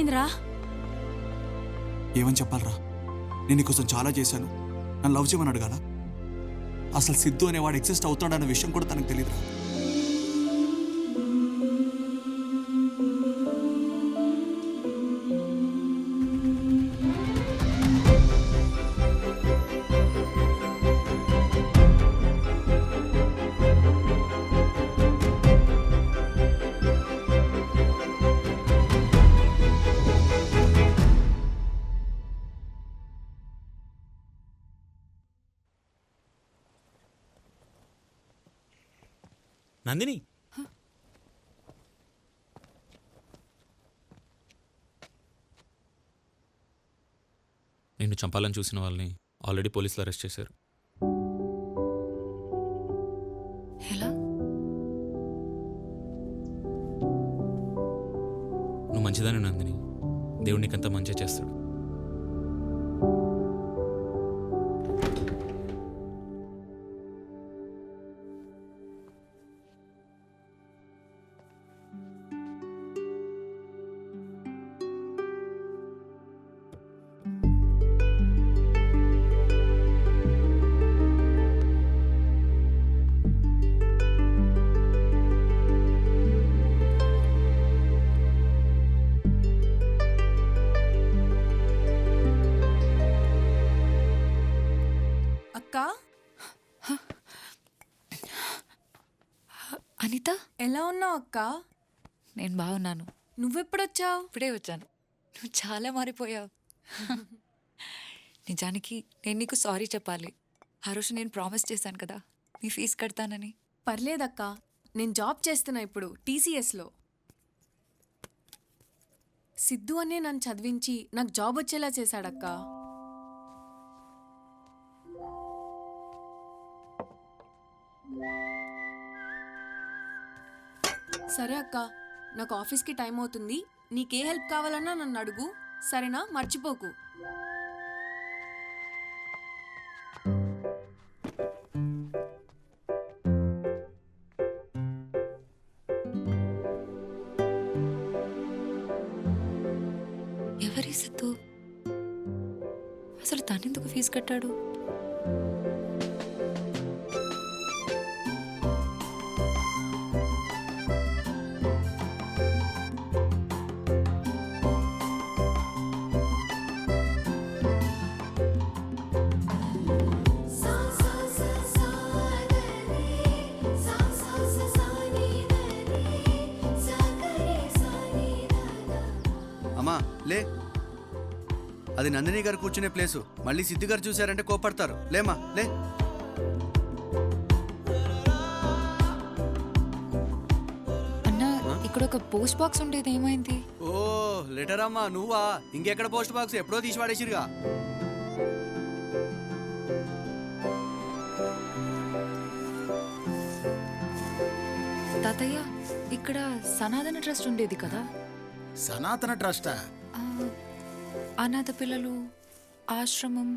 ఏమైందిరా? ఏమని చెప్పాలరా? నేను నీకోసం చాలా చేశాను. నన్ను లవ్ చేయమని అడగాల? అసలు సిద్ధు అనేవాడు ఎగ్జిస్ట్ అవుతాడన్న విషయం కూడా తనకు తెలియదురా. నందిని, నిన్ను చంపాలని చూసిన వాళ్ళని ఆల్రెడీ పోలీసులు అరెస్ట్ చేశారు. ఎలా? నువ్వు మంచిదాని నందిని, దేవుడు నీకంతా మంచిగా చేస్తాడు. అనిత, ఎలా ఉన్నావు అక్క? నేను బాగున్నాను. నువ్వెప్పుడొచ్చావు? ఇప్పుడే వచ్చాను. నువ్వు చాలా మారిపోయావు. నిజానికి నేను నీకు సారీ చెప్పాలి. ఆ రోజు నేను ప్రామిస్ చేశాను కదా, నీ ఫీజు కడతానని. పర్లేదక్క, నేను జాబ్ చేస్తున్నా ఇప్పుడు TCSలో. సిద్ధు అనే నన్ను చదివించి నాకు జాబ్ వచ్చేలా చేశాడక్క. సరే అక్క, నాకు ఆఫీస్కి టైం అవుతుంది. నీకే హెల్ప్ కావాలన్నా నన్ను అడుగు, సరేనా? మర్చిపోకు. ఎవరి సిద్ధు? అసలు తనెందుకు ఫీజు కట్టాడు? అమ్మా లే, అది నందిని గారు కూర్చునే ప్లేసు. మళ్ళీ సిద్ధు గారు చూశారంటే కోపడతారు. లేమా లే. అన్నా, ఇక్కడ ఒక పోస్ట్ బాక్స్ ఉండేది, ఏమైంది? ఓ లెటర్ అమ్మా, నువ్వా? ఇంకెక్కడ పోస్ట్ బాక్స్, ఎప్పుడో తీసి వాడేసిరుగా. తాతయ్య, ఇక్కడ సనాతన ట్రస్ట్ ఉండేది కదా? సనాతన ట్రస్టా? ఆ, అనాథ పిల్లలు ఆశ్రమం.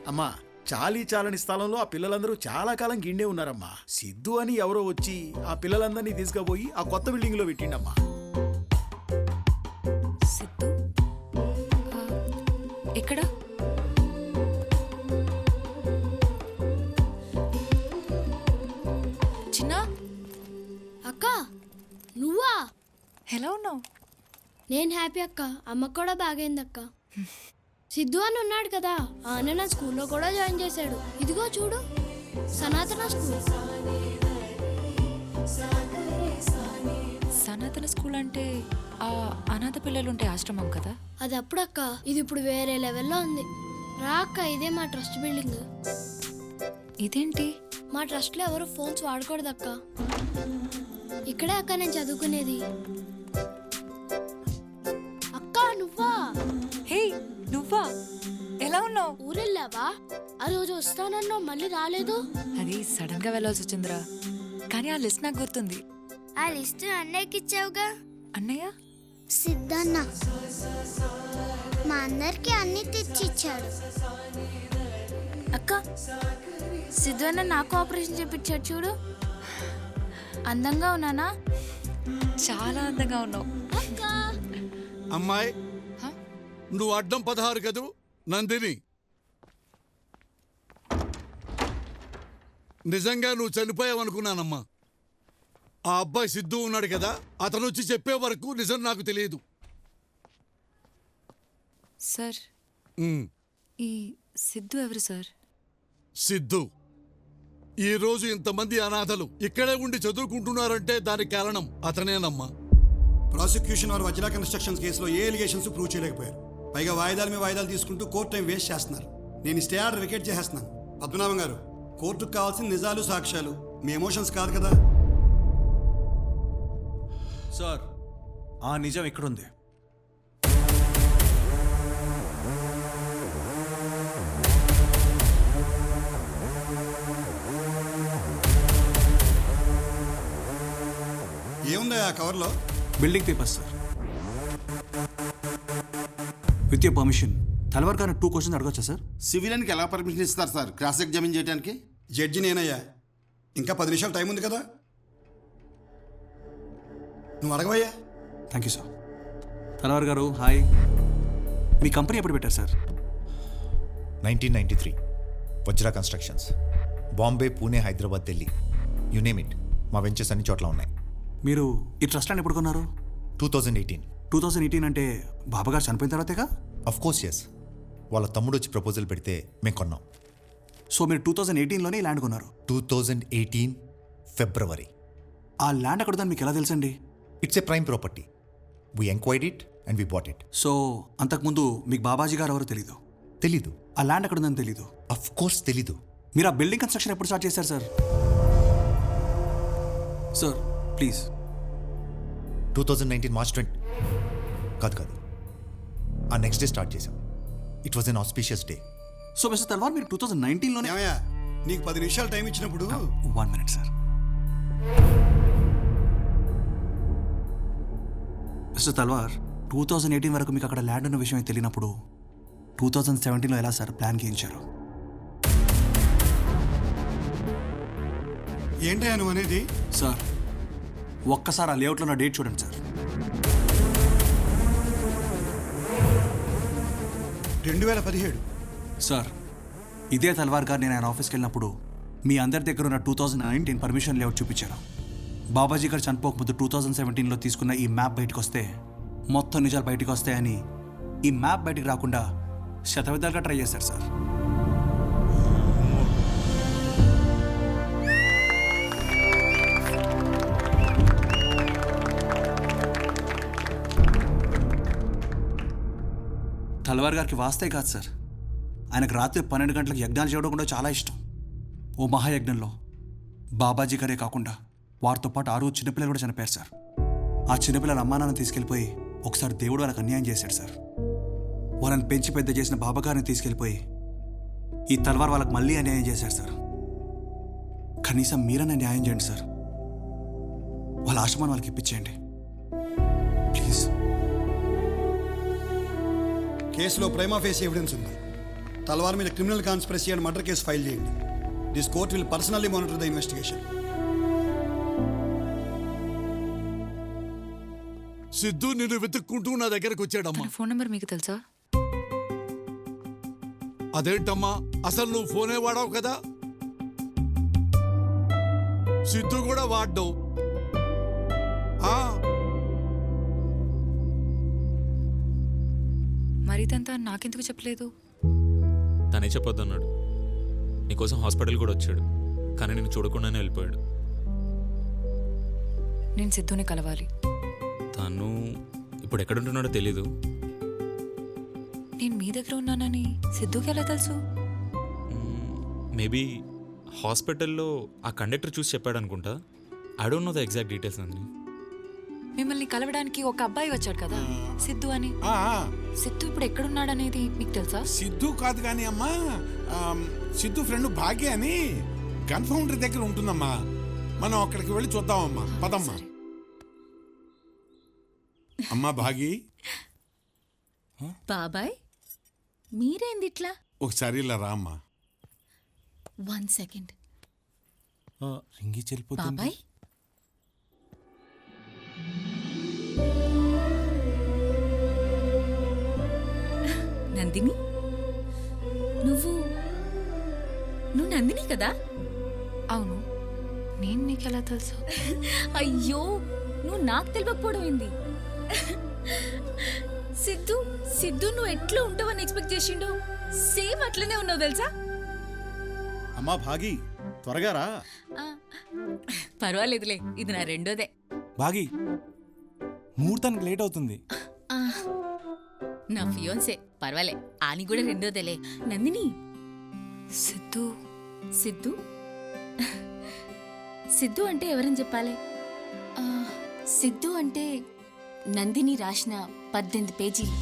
అమ్మా, చాలని స్థలంలో ఆ పిల్లలందరూ చాలా కాలం గిండే ఉన్నారమ్మా. సిద్ధు అని ఎవరో వచ్చి ఆ పిల్లలందరినీ తీసుకుపోయి ఆ కొత్త బిల్డింగ్ లో పెట్టిండమ్మా. సిద్ధు ఎక్కడ? చిన్న అక్క, నువ్వా? ఎలా ఉన్నావు? నేను హ్యాపీ అక్క. అమ్మకు కూడా బాగైంది అక్క. సిద్ధు అని ఉన్నాడు కదా, ఆ అన్న నా స్కూల్లో కూడా జాయిన్ చేశాడు. ఇదిగో చూడు, సనాతన స్కూల్. సనాతన స్కూల్ అంటే ఆ అనాథ పిల్లలు ఉంటే ఆశ్రమం కదా? అది అప్పుడక్క, ఇది ఇప్పుడు వేరే లెవెల్లో ఉంది. రా అక్క, ఇదే మా ట్రస్ట్ బిల్డింగ్. ఇదేంటి? మా ట్రస్ట్లో ఎవరు ఫోన్స్ వాడకూడదు అక్క. ఇక్కడే అక్క నేను చదువుకునేది. అక్క నువ్వా? హే, నువ్వా? ఎలా ఉన్నావు? ఊరెళ్ళావా? ఆ రోజు వస్తానన్నావు, మళ్ళీ రాలేదు. అది సడన్ గా వెళ్ళాల్సి వచ్చిందిరా, కానీ ఆ లిస్ట్ నాకు గుర్తుంది. ఆ లిస్ట్ అన్నయ్యకి ఇచ్చావుగా. అన్నయ్య? సిద్ధన్న మా అందరికి అన్ని తెచ్చిచ్చాడు. అక్క, సిద్ధు అన్న నాకు ఆపరేషన్ చేపించాడు చూడు. అందంగా ఉన్నానా? చాలా అందంగా ఉన్నావు. అక్క అమ్మాయి హ? నువ్వు అడ్డం 16 కదూ నందిని. నిజంగా నువ్వు చనిపోయావనుకున్నానమ్మా. ఆ అబ్బాయి సిద్ధు ఉన్నాడు కదా, అతను వచ్చి చెప్పే వరకు నిజం నాకు తెలియదు. సార్ ఉమ్, ఈ సిద్ధు ఎవరు సార్? సిద్ధు ఈ రోజు ఇంతమంది అనాథలు ఇక్కడే ఉండి చదువుకుంటున్నారంటే దానికి కారణం అతనేనమ్మా. ప్రాసిక్యూషన్ వారు వజ్రా కన్స్ట్రక్షన్స్ కేసులో ఏ ఎలిగేషన్స్ ప్రూవ్ చేయలేకపోయారు. పైగా వాయిదాల మీద వాయిదాలు తీసుకుంటూ కోర్టు టైం వేస్ట్ చేస్తున్నారు. నేను స్టే ఆర్డర్ వికెట్ చేసేస్తున్నాను. పద్మనాభం గారు, కోర్టుకు కావాల్సిన నిజాలు సాక్ష్యాలు, మీ ఎమోషన్స్ కాదు కదా. సార్ ఆ నిజం ఎక్కడుంది? ఏముందా ఆ కవర్లో? Building papers sir. With you permission Talwar గారిని 2 క్వశ్చన్స్ అడగచ్చా సార్? సివిలియన్కి ఎలా పర్మిషన్ ఇస్తారు సార్ క్రాస్ ఎగ్జామిన్ చేయడానికి? జడ్జి నేనయ్యా. ఇంకా 10 నిమిషాలు టైం ఉంది కదా, నువ్వు అడగవయ్యా. Thank you sir. తల్వార్ గారు హాయ్. మీ కంపెనీ ఎప్పుడు పెట్టారు sir? 1993 Vajra constructions. Bombay, Pune, Hyderabad, Delhi, you name it, మా వెంచర్స్ అన్ని చోట్ల ఉన్నాయి. మీరు ఈ ట్రస్ట్ ల్యాండ్ ఎప్పుడు కొన్నారు? 2018. 2018 అంటే బాబాగారు చనిపోయిన తర్వాతేగా? Of course yes. వాళ్ళ తమ్ముడు వచ్చి ప్రపోజల్ పెడితే మేము కొన్నాం. సో మీరు 2018లోనే ఈ ల్యాండ్ కొన్నారు? 2018 ఫిబ్రవరి. ఆ ల్యాండ్ ఎక్కడుందని మీకు ఎలా తెలుసండి? It's a prime property. We enquired it and we bought it. So అంతకుముందు మీకు బాబాజీ గారు ఎవరో తెలీదు? తెలీదు. ఆ ల్యాండ్ ఎక్కడుందని తెలీదు? అఫ్ కోర్స్ తెలీదు. మీరు ఆ బిల్డింగ్ కన్స్ట్రక్షన్ ఎప్పుడు స్టార్ట్ చేశారు సార్? Sir please. 2019 మార్చ్ 20 కాదు, ఆ నెక్స్ట్ డే స్టార్ట్ చేసాం. It was an auspicious day. So mister Talwar మీరు 2019లోనే? ఏమయ్యా, నీకు 10 నిమిషాలు టైం ఇచ్చినప్పుడు 1 minute సార్. మిస్టర్ తల్వార్ 2018 వరకు మీకు అక్కడ ల్యాండ్ ఉన్న విషయం తెలియనప్పుడు 2017లో ఎలా సార్ ప్లాన్ గీయించారు? ఏంటయ్యా నువ్వు అనేది? సార్ ఒక్కసారి ఆ లేఅవుట్లో ఉన్న డేట్ చూడండి సార్. 2017. సార్ ఇదే తల్వార్ గారు నేను ఆయన ఆఫీస్కి వెళ్ళినప్పుడు మీ అందరి దగ్గర ఉన్న 2019 పర్మిషన్ లేఅవుట్ చూపించారు. బాబాజీ గారు చనిపోకముందు 2017లో తీసుకున్న ఈ మ్యాప్ బయటకు వస్తే మొత్తం నిజాలు బయటకు వస్తాయని ఈ మ్యాప్ బయటకు రాకుండా శతవిధాలుగా ట్రై చేశారు సార్. తల్వార్ గారికి వాస్తే కాదు సార్, ఆయనకు రాత్రి 12 గంటలకు యజ్ఞాలు చేయడం కూడా చాలా ఇష్టం. ఓ మహాయజ్ఞంలో బాబాజీ గారే కాకుండా వారితో పాటు 6 చిన్నపిల్లలు కూడా చనిపోయారు సార్. ఆ చిన్నపిల్లల అమ్మానాన్ని తీసుకెళ్ళిపోయి ఒకసారి దేవుడు వాళ్ళకి అన్యాయం చేశాడు సార్. వాళ్ళని పెంచి పెద్ద చేసిన బాబాగారిని తీసుకెళ్ళిపోయి ఈ తల్వార్ వాళ్ళకి మళ్ళీ అన్యాయం చేశారు సార్. కనీసం మీరన్నా న్యాయం చేయండి సార్. వాళ్ళ ఆశ్రమాన్ని వాళ్ళకి ఇప్పించేయండి ప్లీజ్. కేసులో ప్రైమా ఫేస్ ఎవిడెన్స్ ఉంది. తల్వార్ మీద criminal conspiracy and murder case file చేయండి. This court will personally monitor the investigation. Sidhu నిన్ను వెతుక్కుంటూ నా దగ్గరకు వచ్చాడమ్మా. తన ఫోన్ నెంబర్ మీకు తెలుసా? అదేంటమ్మా, అసలు నువ్వు ఫోనే వాడావు కదా? సిద్ధు కూడా వాడ్డావు. మరి ఇదంతా నాకెందుకు చెప్పలేదు? తనే చెప్పొద్దు అన్నాడు. నీకోసం హాస్పిటల్ కూడా వచ్చాడు, కానీ నేను చూడకుండానే వెళ్ళిపోయాడు. నేను సిద్ధుని కలవాలి. తను ఇప్పుడు ఎక్కడుంటున్నాడో తెలీదు. నేను మీ దగ్గర ఉన్నానని సిద్ధుకి ఎలా తెలుసు? మేబీ హాస్పిటల్లో ఆ కండక్టర్ చూసి చెప్పాడు అనుకుంటా. I don't know the exact details అన్ని. మిమ్మల్ని కలవడానికి ఒక అబ్బాయి వచ్చాడు కదా, సిద్ధు అని. సిద్ధు ఇప్పుడు ఎక్కడున్నాడనేది మీకు తెలుసా? సిద్ధు కాదు కానీ అమ్మా, సిద్ధు ఫ్రెండ్ భాగ్య అని గన్ ఫౌండరీ దగ్గర ఉంటుందమ్మా. మనం అక్కడికి వెళ్ళి చూద్దామమ్మా, పదమ్మా. అమ్మా భాగి. బాబాయ్ మీరేంది ఇట్లా? ఒకసారి ఇలా రా అమ్మా. 1 సెకండ్. రింగి చెల్లిపోతుంది. నందిని నువ్వు నువ్వు నందిని కదా? అవును, నేను నీకెలా తెలుసు? అయ్యో, నువ్వు నాకు తెలియకపోవడం ఏంది? సిద్ధు సిద్ధు నువ్వు ఎట్లా ఉంటావని ఎక్స్పెక్ట్ చేసిండు, సేమ్ అట్లనే ఉన్నావు తెలుసా? అమ్మా భాగి, త్వరగా రా. ఆ, పర్వాలేదులే, ఇది నా రెండోదే. బాగి, ముహూర్తానికి లేట్ అవుతుంది. ఆ, నా ఫియోన్సే, పర్వాలే, ఆని కూడా రెండోదేలే. నందిని, సిద్ధు సిద్ధు సిద్ధు అంటే ఎవరని చెప్పాలి? ఆ, సిద్ధు అంటే నందిని రాసిన 18 పేజీలు.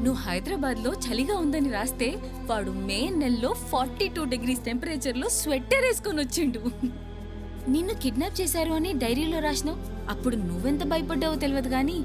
నువ్వు హైదరాబాద్లో చలిగా ఉందని రాస్తే వాడు మే నెలలో 42 డిగ్రీస్ టెంపరేచర్లో స్వెట్టర్ వేసుకొని వచ్చిండు. నిన్ను కిడ్నాప్ చేశారు అని డైరీలో రాసినావు. అప్పుడు నువ్వెంత భయపడ్డావో తెలియదు గాని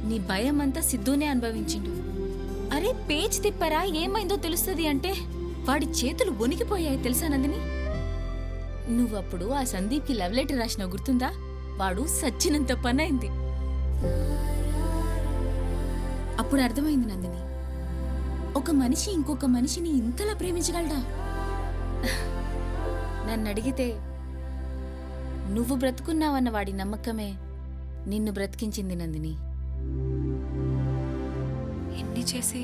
నీ భయం అంతా సిద్ధునే అనుభవించిండు. అరే పేజ్ తిప్పరా ఏమైందో తెలుస్తుంది అంటే వాడి చేతులు వణికిపోయాయి తెలుసా నందిని? నువ్వప్పుడు ఆ సందీప్కి లవ్ లెటర్ రాసినావు గుర్తుందా? వాడు సచ్చినంత పనైంది. అప్పుడు అర్థమైంది నందిని, ఒక మనిషి ఇంకొక మనిషిని ఇంతలా ప్రేమించగలడా? నన్ను అడిగితే నువ్వు బ్రతుకున్నావన్న వాడి నమ్మకమే నిన్ను బ్రతికించింది నందిని. ఎన్ని చేసి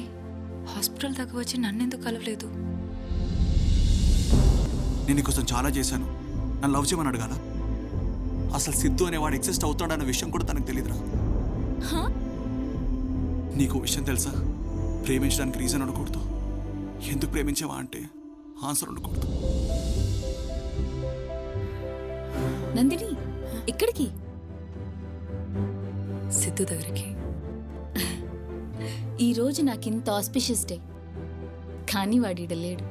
హాస్పిటల్ దాకా వచ్చి నన్నెందుకు కలవలేదు? నేను నీకోసం చాలా చేశాను, నన్ను లవ్ చేయమని అడగాల? అసలు సిద్ధు అనేవాడు ఎగ్జిస్ట్ అవుతాడన్న విషయం కూడా తనకు తెలియదురా. హా? నీకు విషయం తెలుసా? ప్రేమించడానికి రీజన్ ఉండకూడదు, ఎందుకు ప్రేమించావా అంటే ఆన్సర్ ఉండకూడదు. నందిని, ఎక్కడికి? సిద్ధు దగ్గరికి. ఈ రోజు నాకింత ఆస్పిషియస్ డే, కానీ వాడిడ లేడు.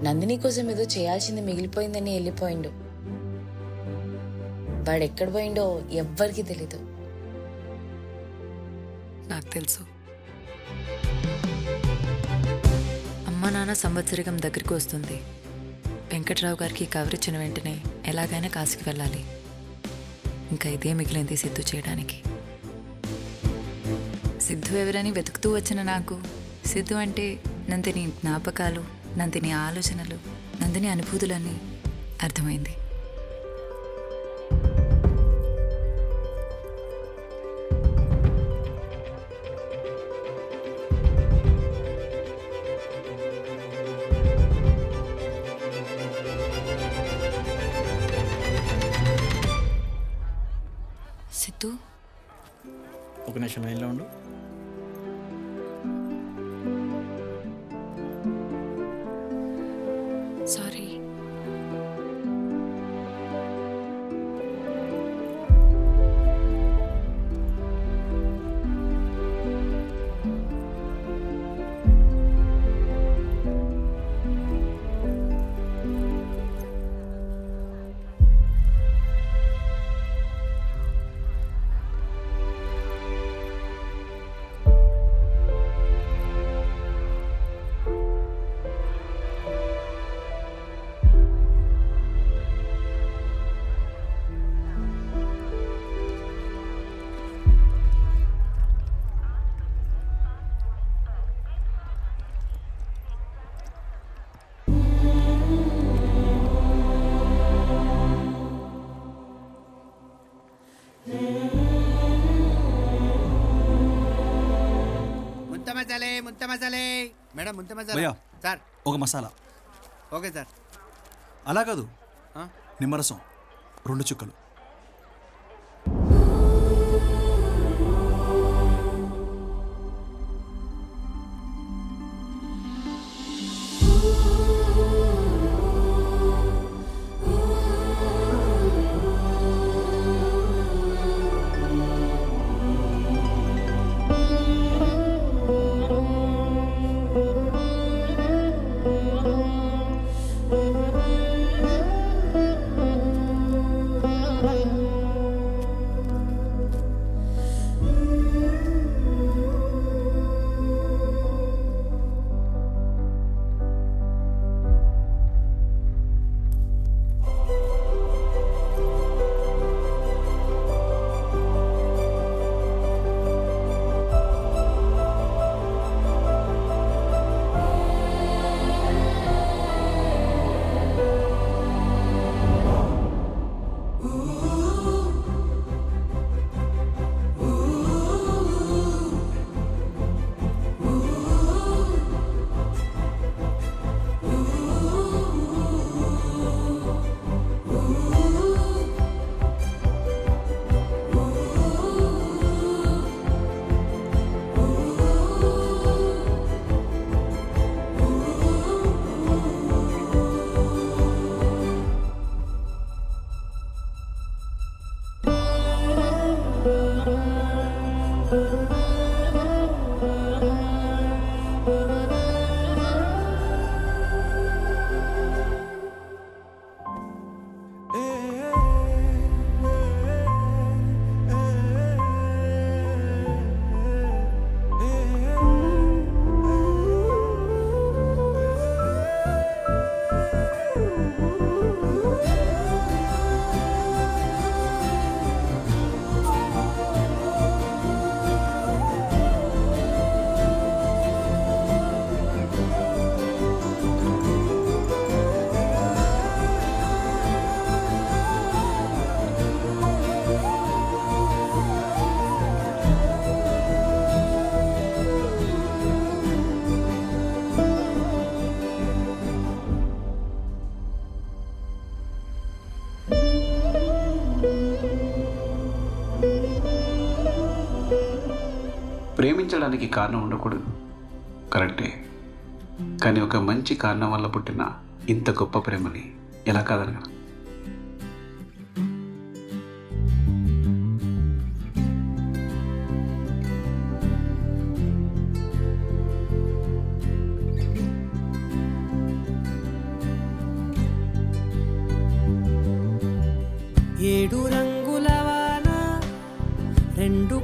నందిని కోసం ఏదో చేయాల్సింది మిగిలిపోయిందని వెళ్ళిపోయిండు. వాడెక్కడ పోయిండో ఎవ్వరికి తెలీదు. నాకు తెలుసు. అమ్మ నాన్న సంవత్సరికం దగ్గరికి వస్తుంది. వెంకట్రావు గారికి కవర్ ఇచ్చిన వెంటనే ఎలాగైనా కాశీకి వెళ్ళాలి. ఇంకా ఇదే మిగిలింది సిద్ధు చేయడానికి. సిద్ధు ఎవరని వెతుకుతూ వచ్చిన నాకు సిద్ధు అంటే నందిని జ్ఞాపకాలు, నందిని ఆలోచనలు, నందిని అనుభూతులన్నీ అర్థమైంది. సిద్ధు, ఒక నిమిషం లైన్లో ఉండు. సారీ. మేడం ముంత భయ్యా, మసాలా సార్. ఒక మసాలా. Okay sir. అలా కాదు, ఆ? నిమ్మరసం 2 చుక్కలు. ప్రేమించడానికి కారణం ఉండకూడదు, కరెక్టే. కానీ ఒక మంచి కారణం వల్ల పుట్టిన ఇంత గొప్ప ప్రేమని ఎలా కాదనగలం? ఏడు రంగుల వాన రెండు